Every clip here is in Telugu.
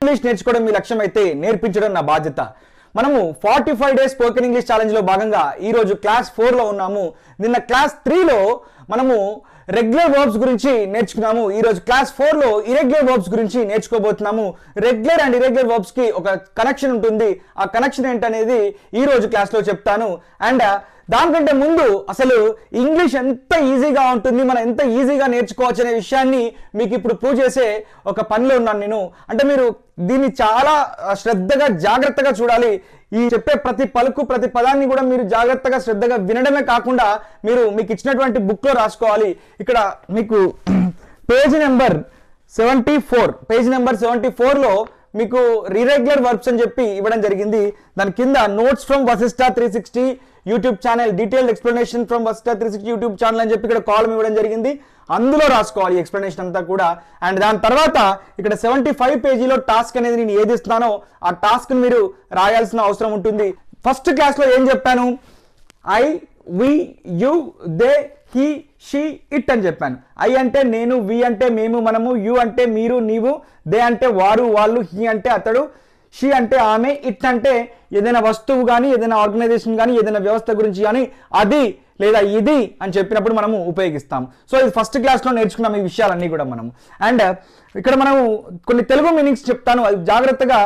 ఇంగ్లీష్ నేర్చుకోవడం మీ లక్ష్యం అయితే నేర్పించడం నా బాధ్యత. మనము 45 డేస్ స్పోకెన్ ఇంగ్లీష్ ఛాలెంజ్లో భాగంగా ఈరోజు క్లాస్ 4లో ఉన్నాము. నిన్న క్లాస్ 3లో మనము రెగ్యులర్ వర్బ్స్ గురించి నేర్చుకున్నాము. ఈరోజు క్లాస్ 4లో ఇరెగ్యులర్ వర్బ్స్ గురించి నేర్చుకోబోతున్నాము. రెగ్యులర్ అండ్ ఇరెగ్యులర్ వర్బ్స్ కి ఒక కనెక్షన్ ఉంటుంది. ఆ కనెక్షన్ ఏంటనేది ఈరోజు క్లాస్లో చెప్తాను. అండ్ దానికంటే ముందు అసలు ఇంగ్లీష్ ఎంత ఈజీగా ఉంటుంది, మనం ఎంత ఈజీగా నేర్చుకోవచ్చు అనే విషయాన్ని మీకు ఇప్పుడు ప్రూవ్ చేసే ఒక పనిలో ఉన్నాను నేను. అంటే మీరు దీన్ని చాలా శ్రద్ధగా జాగ్రత్తగా చూడాలి. ఈ చెప్పే ప్రతి పలుకు ప్రతి పదాన్ని కూడా మీరు జాగ్రత్తగా శ్రద్ధగా వినడమే కాకుండా మీకు ఇచ్చినటువంటి బుక్లో రాసుకోవాలి. ఇక్కడ మీకు పేజ్ నెంబర్ 74లో మీకు ఇర్రెగ్యులర్ వర్బ్స్ అని చెప్పి ఇవ్వడం జరిగింది. దాని కింద notes from Vashishtha 360 YouTube channel, detailed explanation from Vashishtha 360 YouTube channel అని చెప్పి ఇక్కడ కాలం ఇవ్వడం జరిగింది. అందులో రాసుకోవాలి ఎక్స్ప్లెనేషన్ అంతా కూడా. అండ్ దాని తర్వాత ఇక్కడ 75 పేజీలో టాస్క్ అనేది నేను ఏది ఇస్తున్నానో ఆ టాస్క్ని మీరు రాయాల్సిన అవసరం ఉంటుంది. ఫస్ట్ క్లాస్లో ఏం చెప్పాను? I, we, you, they, he, she, it అని చెప్పాను. ఐ అంటే నేను, వి అంటే మేము మనము, యు అంటే మీరు నీవు, దే అంటే వారు వాళ్ళు, హీ అంటే అతడు, షీ అంటే ఆమె, ఇట్ అంటే ఏదైనా వస్తువు కానీ ఏదైనా ఆర్గనైజేషన్ కానీ ఏదైనా వ్యవస్థ గురించి కానీ అది లేదా ఇది అని చెప్పినప్పుడు మనము ఉపయోగిస్తాం. సో ఇది ఫస్ట్ క్లాస్లో నేర్చుకున్నాం ఈ విషయాలన్నీ కూడా మనము. అండ్ ఇక్కడ మనము కొన్ని తెలుగు మీనింగ్స్ చెప్తాను, అది జాగ్రత్తగా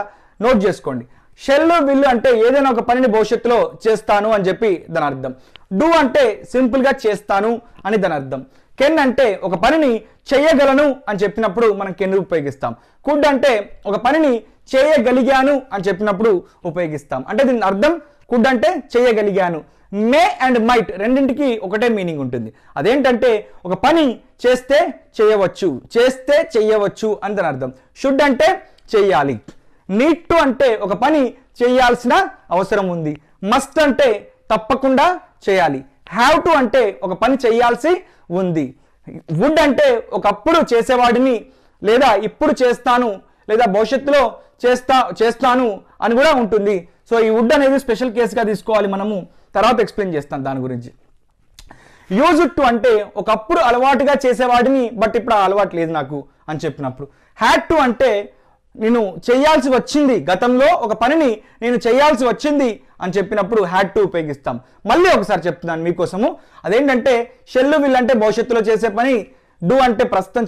నోట్ చేసుకోండి. షెల్, విల్ అంటే ఏదైనా ఒక పనిని భవిష్యత్తులో చేస్తాను అని చెప్పి దాని అర్థం. డూ అంటే సింపుల్గా చేస్తాను అని దాని అర్థం. కెన్ అంటే ఒక పనిని చేయగలను అని చెప్పినప్పుడు మనం కెన్ ఉపయోగిస్తాం. కుడ్ అంటే ఒక పనిని చేయగలిగాను అని చెప్పినప్పుడు ఉపయోగిస్తాం. అంటే దీని అర్థం కుడ్ అంటే చేయగలిగాను. మే అండ్ మైట్ రెండింటికి ఒకటే మీనింగ్ ఉంటుంది. అదేంటంటే ఒక పని చేస్తే చేయవచ్చు, చేస్తే చెయ్యవచ్చు అని దాని అర్థం. షుడ్ అంటే చెయ్యాలి. నీడ్ టు అంటే ఒక పని చేయాల్సిన అవసరం ఉంది. మస్ట్ అంటే తప్పకుండా చేయాలి. హ్యావ్ టు అంటే ఒక పని చేయాల్సి ఉంది. వుడ్ అంటే ఒకప్పుడు చేసేవాడిని లేదా ఇప్పుడు చేస్తాను లేదా భవిష్యత్తులో చేస్తాను అని కూడా ఉంటుంది. సో ఈ వుడ్ అనేది స్పెషల్ కేసుగా తీసుకోవాలి మనము, తర్వాత ఎక్స్ప్లెయిన్ చేస్తాను దాని గురించి. యూజ్ టు అంటే ఒకప్పుడు అలవాటుగా చేసేవాడిని బట్ ఇప్పుడు ఆ అలవాటు లేదు నాకు అని చెప్పినప్పుడు. హ్యాడ్ టు అంటే నేను చేయాల్సి వచ్చింది, గతంలో ఒక పనిని నేను చేయాల్సి వచ్చింది అని చెప్పినప్పుడు హ్యాడ్ టు ఉపయోగిస్తాం. మళ్ళీ ఒకసారి చెప్తున్నాను మీకోసము. అదేంటంటే షెల్, విల్ అంటే భవిష్యత్తులో చేసే పని, డూ అంటే ప్రస్తుతం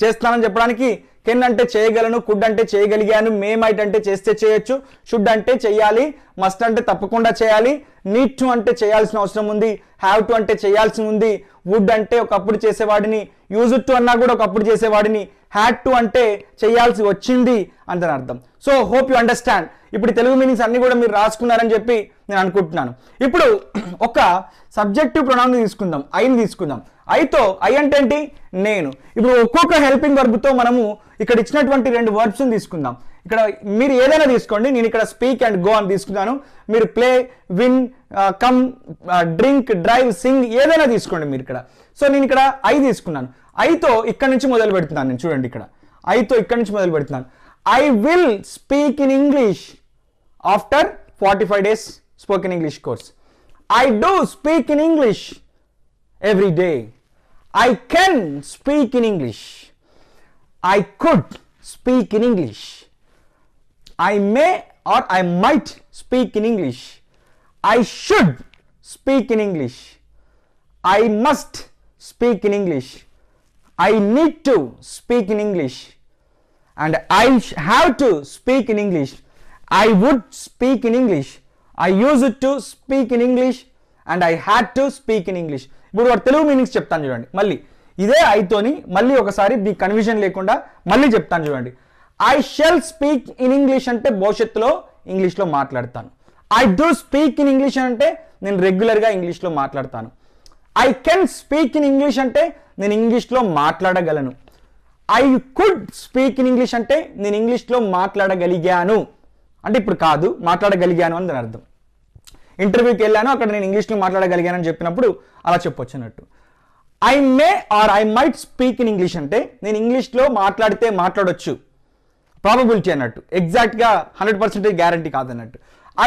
చేస్తానని చెప్పడానికి, కెన్ అంటే చేయగలను, కుడ్ అంటే చేయగలిగాను, మే మైట్ అంటే చేస్తే చేయొచ్చు, షుడ్ అంటే చేయాలి, మస్ట్ అంటే తప్పకుండా చేయాలి, నీడ్ టు అంటే చేయాల్సిన అవసరం ఉంది, హ్యావ్ టు అంటే చేయాల్సి ఉంది, వుడ్ అంటే ఒకప్పుడు చేసేవాడిని, యూజ్ టు అన్నా కూడా ఒకప్పుడు చేసేవాడిని, హ్యాడ్ టు అంటే చేయాల్సి వచ్చింది అని దాని అర్థం. So hope you understand. ఇప్పుడు తెలుగు మీనింగ్స్ అన్ని కూడా మీరు రాసుకున్నారని చెప్పి నేను అనుకుంటున్నాను. ఇప్పుడు ఒక సబ్జెక్టివ్ ప్రొనౌన్ తీసుకుందాం, ఐని తీసుకుందాం. ఐతో ఐ అంటే ఏంటి? నేను. ఇప్పుడు ఒక్కొక్క హెల్పింగ్ వర్బ్తో మనము ఇక్కడ ఇచ్చినటువంటి 2 వర్బ్స్ని తీసుకుందాం. ఇక్కడ మీరు ఏదైనా తీసుకోండి, నేను ఇక్కడ స్పీక్ అండ్ గో అని తీసుకున్నాను. మీరు play, win, come, drink, drive, Singh ఏదైనా తీసుకోండి మీరు ఇక్కడ. సో నేను ఇక్కడ ఐ తీసుకున్నాను. ఐతో ఇక్కడ నుంచి మొదలు పెడుతున్నాను నేను. చూడండి ఇక్కడ ఐతో ఇక్కడ నుంచి మొదలు పెడుతున్నాను. I will speak in English after 45 days spoken English course. I do speak in English every day. I can speak in English. I could speak in English. I may or I might speak in English. I should speak in English. I must speak in English. I need to speak in English. And I have to speak in English. I would speak in English. I used to speak in English. And I had to speak in English. ఇప్పుడు వాడు తెలుగు మీనింగ్స్ చెప్తాను చూడండి. మళ్ళీ ఇదే ఐతోని మళ్ళీ ఒకసారి మీ కన్ఫ్యూజన్ లేకుండా మళ్ళీ చెప్తాను చూడండి. I shall speak in English అంటే భవిష్యత్తులో ఇంగ్లీష్లో మాట్లాడతాను. I do speak in English అంటే నేను రెగ్యులర్గా ఇంగ్లీష్లో మాట్లాడతాను. I can speak in English అంటే నేను ఇంగ్లీష్లో మాట్లాడగలను. I could speak in English అంటే నేను ఇంగ్లీష్లో మాట్లాడగలిగాను. అంటే ఇప్పుడు కాదు, మాట్లాడగలిగాను అని దాని అర్థం. ఇంటర్వ్యూకి వెళ్ళాను, అక్కడ నేను ఇంగ్లీష్లో మాట్లాడగలిగానని చెప్పినప్పుడు అలా చెప్పొచ్చు అన్నట్టు. I may or I might speak in English అంటే నేను ఇంగ్లీష్లో మాట్లాడొచ్చు, ప్రాబబిలిటీ అన్నట్టు, ఎగ్జాక్ట్గా 100% గ్యారంటీ కాదన్నట్టు.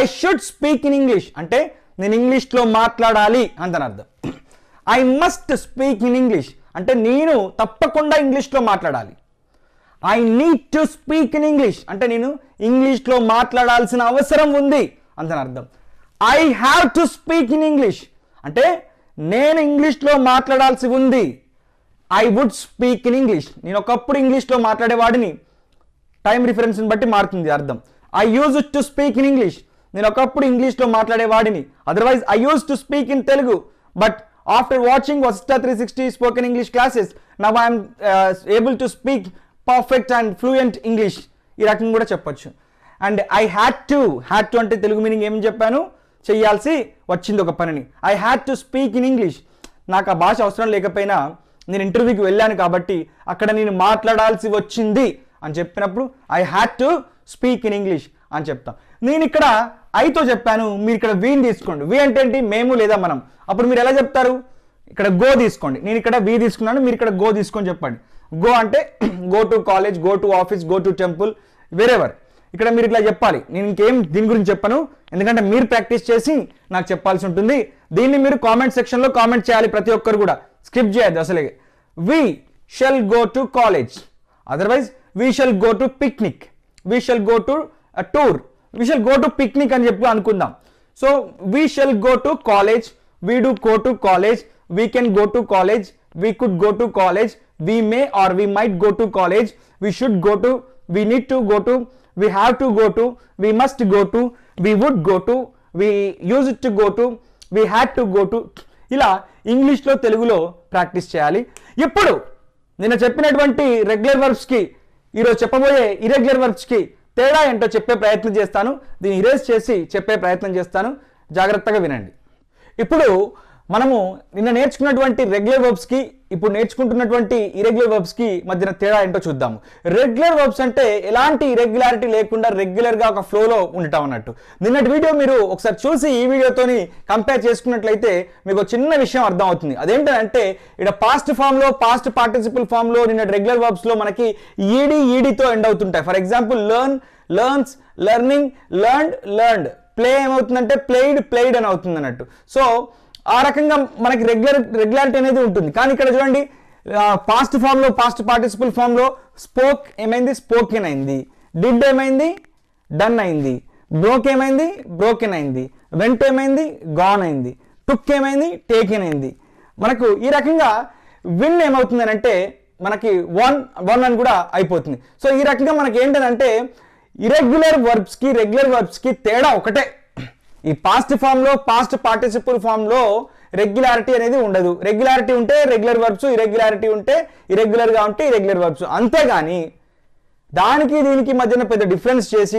I should speak in English అంటే నేను ఇంగ్లీష్లో మాట్లాడాలి అని అర్థం. I must speak in English అంటే నేను తప్పకుండా ఇంగ్లీష్లో మాట్లాడాలి. I need to speak in English అంటే నేను ఇంగ్లీష్లో మాట్లాడాల్సిన అవసరం ఉంది అంతని అర్థం. I have to speak in English అంటే నేను ఇంగ్లీష్లో మాట్లాడాల్సి ఉంది. I would speak in English నేను ఒకప్పుడు ఇంగ్లీష్లో మాట్లాడేవాడిని, టైం రిఫరెన్స్ని బట్టి మారుతుంది అర్థం. I use to speak in English నేను ఒకప్పుడు ఇంగ్లీష్లో మాట్లాడేవాడిని, otherwise I use to speak in Telugu but after watching Vasishtha 360 spoken English classes now I'm able to speak perfect and fluent English ఈ రకంగా కూడా చెప్పొచ్చు. అండ్ ఐ హ్యాడ్ టు అంటే తెలుగు మీనింగ్ ఏం చెప్పాను, చెయ్యాల్సి వచ్చింది ఒక పనిని. I had to speak in English నాకు ఆ భాష అవసరం లేకపోయినా నేను ఇంటర్వ్యూకి వెళ్ళాను కాబట్టి అక్కడ నేను మాట్లాడాల్సి వచ్చింది అని చెప్పినప్పుడు I had to speak in English అని చెప్తాం. నేను ఇక్కడ ఐతో చెప్పాను, మీరు ఇక్కడ వీని తీసుకోండి. వి అంటే ఏంటి, మేము లేదా మనం. అప్పుడు మీరు ఎలా చెప్తారు, ఇక్కడ గో తీసుకోండి, నేను ఇక్కడ వి తీసుకున్నాను, మీరు ఇక్కడ గో తీసుకొని చెప్పండి. గో అంటే go to college, go to office, go to temple, wherever. ఇక్కడ మీరు ఇట్లా చెప్పాలి. నేను ఇంకేం దీని గురించి చెప్పను ఎందుకంటే మీరు ప్రాక్టీస్ చేసి నాకు చెప్పాల్సి ఉంటుంది. దీన్ని మీరు కామెంట్ సెక్షన్లో కామెంట్ చేయాలి, ప్రతి ఒక్కరు కూడా స్కిప్ చేయద్దు అసలే. We shall go to college, otherwise we shall go to picnic, we shall go to tour, we shall go to picnic అని చెప్పి అనుకుందాం. So we shall go to college, we do go to college, we can go to college, we could go to college, we may or we might go to college, we should go to, we need to go to, we have to go to, we must go to, we would go to, we used to go to, we had to go to. ఇలా ఇంగ్లీష్లో తెలుగులో ప్రాక్టీస్ చేయాలి. ఇప్పుడు నేను చెప్పినటువంటి రెగ్యులర్ వర్బ్స్కి ఈరోజు చెప్పబోయే ఇరెగ్యులర్ వర్బ్స్కి తేడా ఏంటో చెప్పే ప్రయత్నం చేస్తాను. దీన్ని ఇరేజ్ చేసి చెప్పే ప్రయత్నం చేస్తాను, జాగ్రత్తగా వినండి. ఇప్పుడు మనము నిన్న నేర్చుకున్నటువంటి రెగ్యులర్ వర్బ్స్కి ఇప్పుడు నేర్చుకుంటున్నటువంటి ఇరెగ్యులర్ వర్బ్స్కి మధ్యన తేడా ఏంటో చూద్దాము. రెగ్యులర్ వర్బ్స్ అంటే ఎలాంటి ఇరెగ్యులారిటీ లేకుండా రెగ్యులర్గా ఒక ఫ్లోలో ఉండటం అన్నట్టు. నిన్నటి వీడియో మీరు ఒకసారి చూసి ఈ వీడియోతోని కంపేర్ చేసుకున్నట్లయితే మీకు చిన్న విషయం అర్థం అవుతుంది. అదేంటంటే ఇక్కడ పాస్ట్ ఫామ్లో, పాస్ట్ పార్టిసిపల్ ఫామ్లో నిన్నటి రెగ్యులర్ వర్బ్స్లో మనకి ఈడీతో ఎండ్ అవుతుంటాయి. For example learn, learns, learning, learned, learned. Play ఏమవుతుందంటే ప్లేయిడ్ అని అవుతుంది అన్నట్టు. సో ఆ రకంగా మనకి రెగ్యులారిటీ అనేది ఉంటుంది. కానీ ఇక్కడ చూడండి, పాస్ట్ ఫామ్లో, పాస్ట్ పార్టిసిపల్ ఫామ్లో స్పోక్ ఏమైంది, స్పోకెన్ అయింది. డిడ్ ఏమైంది, డన్ అయింది. బ్రోక్ ఏమైంది, బ్రోకెన్ అయింది. వెంట్ ఏమైంది, గాన్ అయింది. టుక్ ఏమైంది, టేకెన్ అయింది. మనకు ఈ రకంగా విన్ ఏమవుతుంది అంటే మనకి వన్ అని కూడా అయిపోతుంది. సో ఈ రకంగా మనకి ఏంటంటే ఇరెగ్యులర్ వర్బ్స్కి రెగ్యులర్ వర్బ్స్కి తేడా ఒకటే. ఈ పాస్ట్ ఫామ్లో, పాస్ట్ పార్టిసిపల్ ఫామ్లో రెగ్యులారిటీ అనేది ఉండదు. రెగ్యులారిటీ ఉంటే రెగ్యులర్ వర్బ్స్, ఇరెగ్యులారిటీ ఉంటే ఇరెగ్యులర్గా ఉంటే ఇరెగ్యులర్ వర్బ్స్. అంతేగాని దానికి దీనికి మధ్యన పెద్ద డిఫరెన్స్ చేసి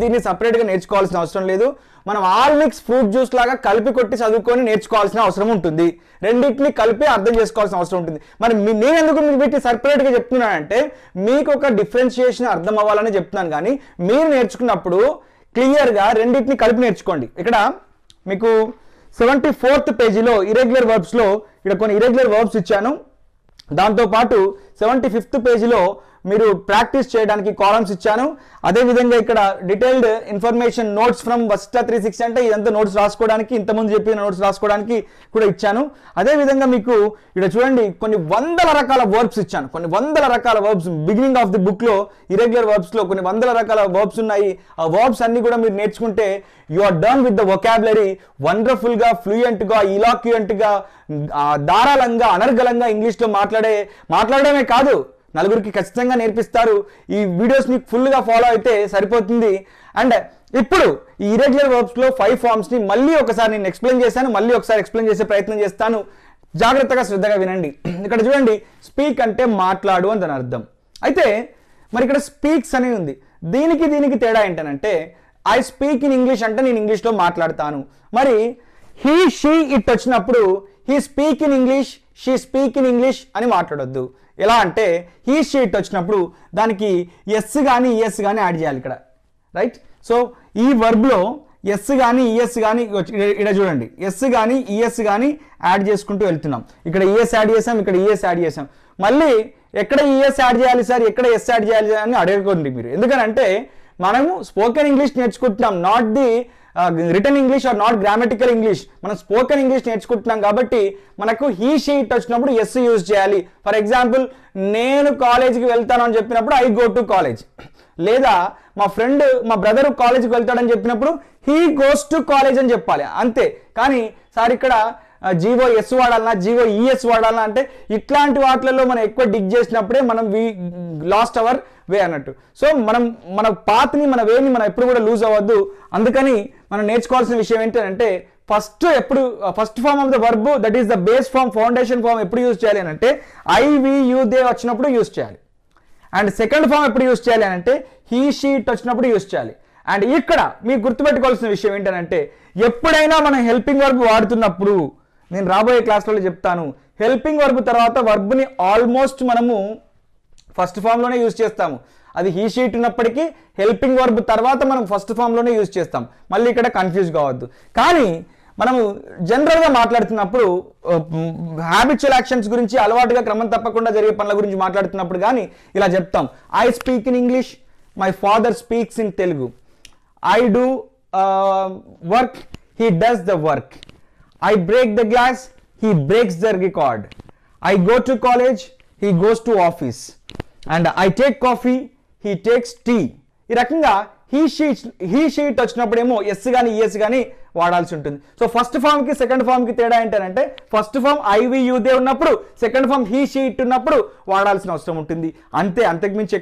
దీన్ని సపరేట్గా నేర్చుకోవాల్సిన అవసరం లేదు. మనం ఆల్ మిక్స్ ఫ్రూట్ జ్యూస్ లాగా కలిపి కొట్టి చదువుకొని నేర్చుకోవాల్సిన అవసరం ఉంటుంది. రెండింటిని కలిపి అర్థం చేసుకోవాల్సిన అవసరం ఉంటుంది. మరి నేను ఎందుకు వీటిని సపరేట్గా చెప్తున్నానంటే మీకు ఒక డిఫరెన్షియేషన్ అర్థం అవ్వాలని చెప్తున్నాను. కానీ మీరు నేర్చుకున్నప్పుడు క్లియర్గా రెండింటిని కలిపి నేర్చుకోండి. ఇక్కడ మీకు 74th పేజీలో ఇరెగ్యులర్ వర్బ్స్లో ఇక్కడ కొన్ని ఇరెగ్యులర్ వర్బ్స్ ఇచ్చాను. దాంతోపాటు 75th పేజీలో మీరు ప్రాక్టీస్ చేయడానికి కాలమ్స్ ఇచ్చాను. అదేవిధంగా ఇక్కడ detailed information notes from Vasishtha 360 అంటే ఇదంతా నోట్స్ రాసుకోవడానికి, ఇంతకుముందు చెప్పిన నోట్స్ రాసుకోవడానికి కూడా ఇచ్చాను. అదేవిధంగా మీకు ఇక్కడ చూడండి కొన్ని వందల రకాల వర్బ్స్ ఇచ్చాను. కొన్ని వందల రకాల వర్బ్స్ బిగినింగ్ ఆఫ్ ది బుక్లో ఇరెగ్యులర్ వర్బ్స్లో కొన్ని వందల రకాల వర్బ్స్ ఉన్నాయి. ఆ వర్బ్స్ అన్ని కూడా మీరు నేర్చుకుంటే you are done with the vocabulary. వండర్ఫుల్గా, ఫ్లూయెంట్గా, ఇలాక్యుయెంట్గా, ధారాళంగా, అనర్గళంగా ఇంగ్లీష్లో మాట్లాడడమే కాదు, నలుగురికి ఖచ్చితంగా నేర్పిస్తారు. ఈ వీడియోస్ని ఫుల్గా ఫాలో అయితే సరిపోతుంది. అండ్ ఇప్పుడు ఈ ఇరెగ్యులర్ వర్బ్స్లో 5 ఫార్మ్స్ని మళ్ళీ ఒకసారి నేను ఎక్స్ప్లెయిన్ చేశాను, మళ్ళీ ఒకసారి ఎక్స్ప్లెయిన్ చేసే ప్రయత్నం చేస్తాను. జాగ్రత్తగా శ్రద్ధగా వినండి. ఇక్కడ చూడండి, స్పీక్ అంటే మాట్లాడు అని దాని అర్థం. అయితే మరి ఇక్కడ స్పీక్స్ అని ఉంది. దీనికి తేడా ఏంటంటే ఐ స్పీక్ ఇన్ ఇంగ్లీష్ అంటే నేను ఇంగ్లీష్లో మాట్లాడతాను. మరి హీ, షీ, ఇట్ వచ్చినప్పుడు he speak in English, she speak in English అని మాట్లాడొద్దు. ఎలా అంటే హీ, షీ, ఇట్ వచ్చినప్పుడు దానికి ఎస్ కానీ ఈఎస్ కానీ యాడ్ చేయాలి ఇక్కడ, రైట్? సో ఈ వర్బ్లో ఎస్ కానీ ఈఎస్ కానీ ఇక్కడ చూడండి, ఎస్ కానీ ఈఎస్ కానీ యాడ్ చేసుకుంటూ వెళ్తున్నాం. ఇక్కడ ఈఎస్ యాడ్ చేసాం, ఇక్కడ ఈఎస్ యాడ్ చేసాం. మళ్ళీ ఎక్కడ ఈఎస్ యాడ్ చేయాలి సార్, ఎక్కడ ఎస్ యాడ్ చేయాలి అని అడగకండి మీరు. ఎందుకనంటే మనము స్పోకెన్ ఇంగ్లీష్ నేర్చుకుంటున్నాం, not the return English are not grammatical English, మనం స్పోకెన్ ఇంగ్లీష్ నేర్చుకుంటున్నాం కాబట్టి మనకు హీ షీ ఇట్ వచ్చినప్పుడు ఎస్ యూజ్ చేయాలి. ఫర్ ఎగ్జాంపుల్ నేను కాలేజీకి వెళ్తాను అని చెప్పినప్పుడు ఐ గో టు కాలేజ్, లేదా మా ఫ్రెండ్ మా బ్రదర్ కాలేజీకి వెళ్తాడని చెప్పినప్పుడు హీ గోస్ టు కాలేజ్ అని చెప్పాలి అంతే. కానీ సార్ ఇక్కడ జీవో ఎస్ వాడాలన్నా జీవో ఈఎస్ వాడాలన్నా అంటే ఇట్లాంటి వాటిలలో మనం ఎక్కువ డిగ్ చేసినప్పుడే మనం లాస్ట్ అవర్ వే అన్నట్టు. సో మన పాత్ని మన వేని మనం ఎప్పుడు కూడా లూజ్ అవ్వద్దు. అందుకని మనం నేర్చుకోవాల్సిన విషయం ఏంటంటే first form of the verb that is the base form foundation form ఎప్పుడు యూజ్ చేయాలి అని అంటే ఐ వి యూ దే వచ్చినప్పుడు యూజ్ చేయాలి. అండ్ సెకండ్ ఫామ్ ఎప్పుడు యూజ్ చేయాలి అని అంటే హీ షీ ఇట్ వచ్చినప్పుడు యూజ్ చేయాలి. అండ్ ఇక్కడ మీకు గుర్తుపెట్టుకోవాల్సిన విషయం ఏంటంటే ఎప్పుడైనా మనం హెల్పింగ్ వర్బ్ వాడుతున్నప్పుడు, నేను రాబోయే క్లాస్లో చెప్తాను, హెల్పింగ్ వర్బ్ తర్వాత వర్బ్ని ఆల్మోస్ట్ మనము ఫస్ట్ ఫామ్లోనే యూజ్ చేస్తాము. అది హీ షీట్ ఉన్నప్పటికీ హెల్పింగ్ వర్బ్ తర్వాత మనం ఫస్ట్ ఫామ్లోనే యూజ్ చేస్తాం. మళ్ళీ ఇక్కడ కన్ఫ్యూజ్ కావద్దు. కానీ మనము జనరల్గా మాట్లాడుతున్నప్పుడు హ్యాబిచువల్ యాక్షన్స్ గురించి, అలవాటుగా క్రమం తప్పకుండా జరిగే పనుల గురించి మాట్లాడుతున్నప్పుడు కానీ ఇలా చెప్తాం. I speak in English, my father speaks in Telugu. I do work, he does the work. I break the glass, he breaks the record. I go to college, he goes to office. And I take coffee, he takes tea. ఈ రకంగా హీ షీట్ వచ్చినప్పుడేమో ఎస్ కానీ ఈఎస్ కానీ వాడాల్సి ఉంటుంది. సో ఫస్ట్ ఫామ్కి సెకండ్ ఫామ్కి తేడా ఏంటంటే ఫస్ట్ ఫామ్ ఐవి యూదే ఉన్నప్పుడు, సెకండ్ ఫామ్ హీ షీట్ ఉన్నప్పుడు వాడాల్సిన అవసరం ఉంటుంది అంతే. అంతకుమించి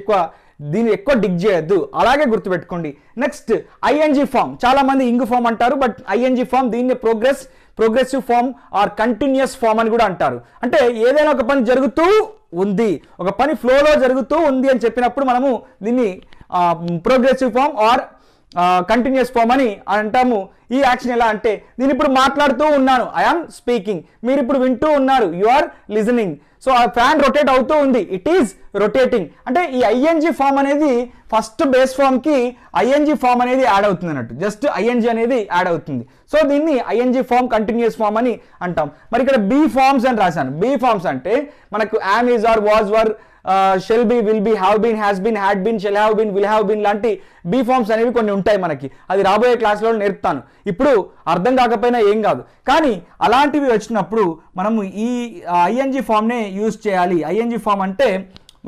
దీన్ని ఎక్కువ డిగ్ చేయొద్దు. అలాగే గుర్తుపెట్టుకోండి. Next ING form. చాలా మంది ఇంగ్ ఫామ్ అంటారు, బట్ ఐఎన్జీ ఫామ్ దీన్ని progressive form or continuous form అని కూడా అంటారు. అంటే ఏదైనా ఒక పని జరుగుతూ ఉంది, ఒక పని ఫ్లోలో జరుగుతూ ఉంది అని చెప్పినప్పుడు మనము దీన్ని progressive form or continuous form అని అంటాము. ఈ యాక్షన్ ఎలా అంటే నేను ఇప్పుడు మాట్లాడుతూ ఉన్నాను, ఐఆమ్ స్పీకింగ్. మీరు ఇప్పుడు వింటూ ఉన్నారు, యు ఆర్ లిజనింగ్. సో ఆ ఫ్యాన్ రొటేట్ అవుతూ ఉంది, ఇట్ ఈస్ రొటేటింగ్. అంటే ఈ ఐఎన్జీ ఫామ్ అనేది ఫస్ట్ బేస్ ఫామ్కి ఐఎన్జీ ఫామ్ అనేది యాడ్ అవుతుంది అన్నట్టు. జస్ట్ ఐఎన్జీ అనేది యాడ్ అవుతుంది. సో దీన్ని ఐఎన్జీ ఫామ్ కంటిన్యూస్ ఫామ్ అని అంటాం. మరి ఇక్కడ బీ ఫార్మ్స్ అని రాశాను. బీ ఫార్మ్స్ అంటే మనకు am, is, are, was, were, shall be, will be, have been, has been, had been, shall have been, will have been లాంటి బీ ఫార్మ్స్ అనేవి కొన్ని ఉంటాయి మనకి. అది రాబోయే క్లాస్లో నేర్పుతాను. ఇప్పుడు అర్థం కాకపోయినా ఏం కాదు. కానీ అలాంటివి వచ్చినప్పుడు మనము ఈ ఐఎన్జీ ఫామ్నే యూజ్ చేయాలి. ఐఎన్జీ ఫామ్ అంటే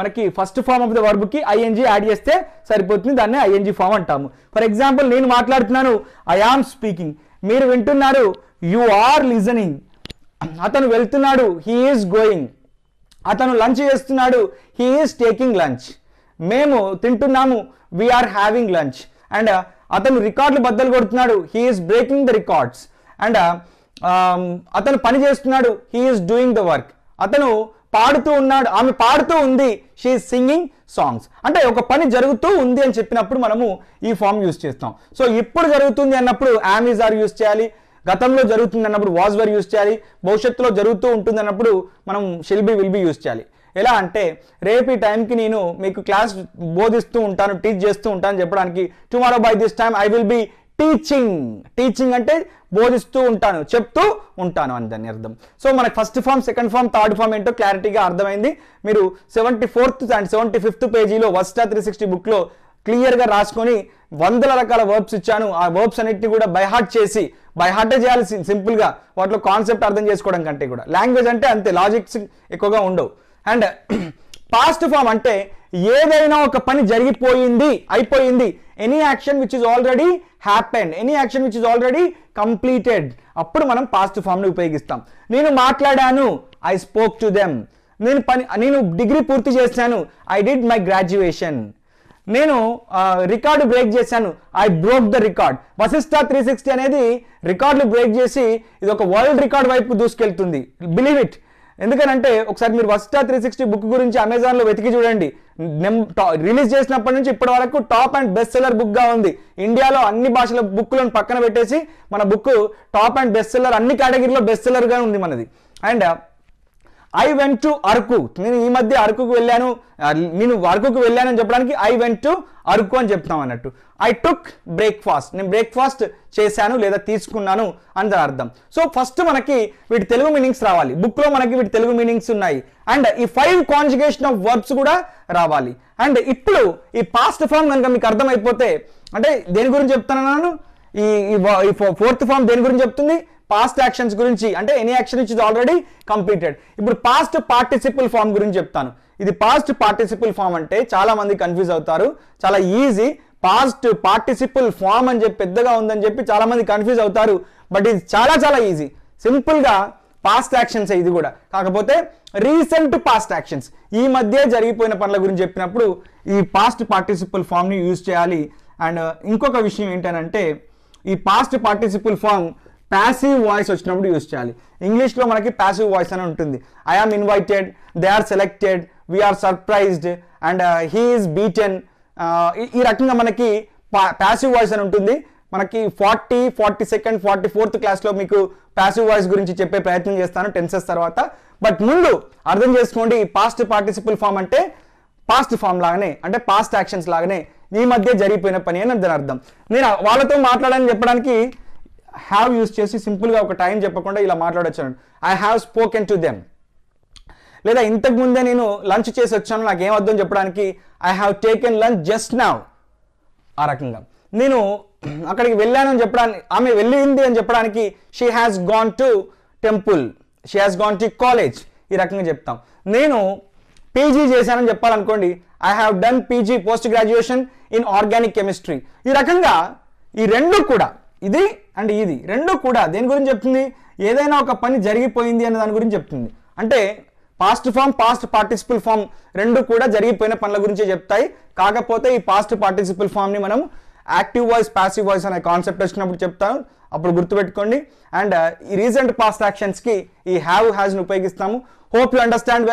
మనకి ఫస్ట్ ఫామ్ ఆఫ్ ద వర్బ్కి ఐఎన్జీ యాడ్ చేస్తే సరిపోతుంది, దాన్ని ఐఎన్జీ ఫామ్ అంటాము. ఫర్ ఎగ్జాంపుల్ నేను మాట్లాడుతున్నాను, ఐ ఆమ్ స్పీకింగ్. మీరు వింటున్నారు, యు ఆర్ లిజనింగ్. అతను వెళ్తున్నాడు, హీ ఈజ్ గోయింగ్. అతను లంచ్ చేస్తున్నాడు, హీ ఈజ్ టేకింగ్ లంచ్. మేము తింటున్నాము, వీఆర్ హ్యావింగ్ లంచ్. అండ్ అతను రికార్డులు బద్దలు కొడుతున్నాడు, he is breaking the records. And అతను పని చేస్తున్నాడు, he is doing the work. అతను పాడుతూ ఉన్నాడు, ఆమె పాడుతూ ఉంది, షీ ఈజ్ సింగింగ్ సాంగ్స్. అంటే ఒక పని జరుగుతూ ఉంది అని చెప్పినప్పుడు మనము ఈ ఫామ్ యూజ్ చేస్తాం. సో ఇప్పుడు జరుగుతుంది అన్నప్పుడు యామ్, ఈజ్, ఆర్ యూజ్ చేయాలి. గతంలో జరుగుతుంది అన్నప్పుడు వాజ్, వర్ యూజ్ చేయాలి. భవిష్యత్తులో జరుగుతూ ఉంటుంది అన్నప్పుడు మనం shall be, will be use చేయాలి. ఎలా అంటే రేపు ఈ టైంకి నేను మీకు క్లాస్ బోధిస్తూ ఉంటాను, టీచ్ చేస్తూ ఉంటాను చెప్పడానికి tomorrow by this time I will be teaching. Teaching అంటే బోధిస్తూ ఉంటాను, చెప్తూ ఉంటాను అని దాని అర్థం. సో మనకి first form, second form, third form ఏంటో క్లారిటీగా అర్థమైంది. మీరు 74th అండ్ 75th పేజీలో వర్స్టా 360 బుక్లో క్లియర్గా రాసుకొని వందల రకాల వర్బ్స్ ఇచ్చాను. ఆ వర్బ్స్ అన్నిటిని కూడా బైహార్ట్ చేసి, బైహార్టే చేయాలి సింపుల్గా, వాటిలో కాన్సెప్ట్ అర్థం చేసుకోవడం కంటే కూడా. లాంగ్వేజ్ అంటే అంతే, లాజిక్స్ ఎక్కువగా ఉండవు. అండ్ పాస్ట్ ఫామ్ అంటే ఏదైనా ఒక పని జరిగిపోయింది, అయిపోయింది. Any action which is already happened, any action which is already completed, అప్పుడు మనం పాస్ట్ ఫామ్ని ఉపయోగిస్తాం. నేను మాట్లాడాను, ఐ స్పోక్ టు దెమ్. నేను డిగ్రీ పూర్తి చేశాను, ఐ డిడ్ మై గ్రాడ్యుయేషన్. నేను రికార్డు బ్రేక్ చేశాను, I broke the record. Vashishtha 360 అనేది రికార్డులు బ్రేక్ చేసి ఇది ఒక వరల్డ్ రికార్డ్ వైపు దూసుకెళ్తుంది. Believe it. ఎందుకనంటే ఒకసారి మీరు వశిష్ఠ 360 బుక్ గురించి అమెజాన్లో వెతికి చూడండి. రిలీజ్ చేసినప్పటి నుంచి ఇప్పటి వరకు టాప్ అండ్ బెస్ట్ సెల్లర్ బుక్గా ఉంది. ఇండియాలో అన్ని భాషల బుక్లను పక్కన పెట్టేసి మన book top and best seller, అన్ని కేటగిరీలో బెస్ట్ సెల్లర్గా ఉంది మనది. And I went to Araku. నేను ఈ మధ్య అరకుకు వెళ్ళాను, నేను అరకుకు వెళ్ళానని చెప్పడానికి ఐ వెంట్ టు అరకు అని చెప్తాం అన్నట్టు. I took breakfast. నేను బ్రేక్ఫాస్ట్ చేశాను లేదా తీసుకున్నాను అని దాని అర్థం. సో ఫస్ట్ మనకి వీటి తెలుగు మీనింగ్స్ రావాలి. బుక్లో మనకి వీటి తెలుగు మీనింగ్స్ ఉన్నాయి. అండ్ ఈ 5 కాంజుగేషన్ ఆఫ్ వర్బ్స్ కూడా రావాలి. అండ్ ఇప్పుడు ఈ పాస్ట్ ఫామ్ కనుక మీకు అర్థమైపోతే, అంటే దేని గురించి చెప్తున్నాను, ఈ ఫోర్త్ ఫామ్ దేని గురించి చెప్తుంది? పాస్ట్ యాక్షన్స్ గురించి. అంటే any action which is already completed. ఇప్పుడు పాస్ట్ పార్టిసిపుల్ ఫామ్ గురించి చెప్తాను. ఇది పాస్ట్ పార్టిసిపుల్ ఫామ్ అంటే చాలా మంది కన్ఫ్యూజ్ అవుతారు. చాలా ఈజీ. పాస్ట్ పార్టిసిపుల్ ఫామ్ అని చెప్పి పెద్దగా ఉందని చెప్పి చాలా మంది కన్ఫ్యూజ్ అవుతారు. బట్ ఇది చాలా చాలా ఈజీ. సింపుల్ గా పాస్ట్ యాక్షన్స్ ఇది కూడా. కాకపోతే రీసెంట్ పాస్ట్ యాక్షన్స్, ఈ మధ్య జరిగిపోయిన పనుల గురించి చెప్పినప్పుడు ఈ పాస్ట్ పార్టిసిపుల్ ఫామ్ ని యూజ్ చేయాలి. అండ్ ఇంకొక విషయం ఏంటంటే ఈ past participle form passive voice వచ్చినప్పుడు యూజ్ చేయాలి. ఇంగ్లీష్లో మనకి ప్యాసివ్ వాయిస్ అని ఉంటుంది. I am invited, they are selected, we are surprised and he is beaten. ఈ రకంగా మనకి ప్యాసివ్ వాయిస్ అని ఉంటుంది. మనకి 42nd 44th క్లాస్లో మీకు ప్యాసివ్ వాయిస్ గురించి చెప్పే ప్రయత్నం చేస్తాను టెన్సెస్ తర్వాత. బట్ ముందు అర్థం చేసుకోండి, పాస్ట్ పార్టిసిపుల్ ఫామ్ అంటే పాస్ట్ ఫామ్ లాగానే, అంటే పాస్ట్ యాక్షన్స్ లాగానే ఈ మధ్య జరిగిపోయిన పని అని దాని అర్థం. నేను వాళ్ళతో మాట్లాడాలని చెప్పడానికి హ్యావ్ యూజ్ చేసి సింపుల్గా ఒక టైం చెప్పకుండా ఇలా మాట్లాడొచ్చు. I have spoken to them. లేదా ఇంతకు ముందే నేను లంచ్ చేసి వచ్చాను, నాకు ఏం అర్థం చెప్పడానికి I have taken lunch just now. ఆ రకంగా నేను అక్కడికి వెళ్ళాను అని చెప్పడానికి, ఆమె వెళ్ళింది అని చెప్పడానికి she has gone to temple, she has gone to college, ఈ రకంగా చెప్తాం. నేను పీజీ చేశానని చెప్పాలనుకోండి, I have done PG post graduation in organic chemistry. ఈ రకంగా ఈ రెండు కూడా, ఇది అండ్ ఇది రెండు కూడా దేని గురించి చెప్తుంది? ఏదైనా ఒక పని జరిగిపోయింది అనే దాని గురించి చెప్తుంది. అంటే past form, past participle form రెండు కూడా జరిగిపోయిన పనుల గురించే చెప్తాయి. కాకపోతే ఈ పాస్ట్ పార్టిసిపుల్ ఫామ్ని మనం యాక్టివ్ వాయిస్, ప్యాసివ్ వాయిస్ అనే కాన్సెప్ట్ వచ్చినప్పుడు చెప్తాను, అప్పుడు గుర్తుపెట్టుకోండి. అండ్ ఈ రీసెంట్ పాస్ట్ యాక్షన్స్కి ఈ హ్యావ్, హ్యాస్ని ఉపయోగిస్తాము. Hope you understand.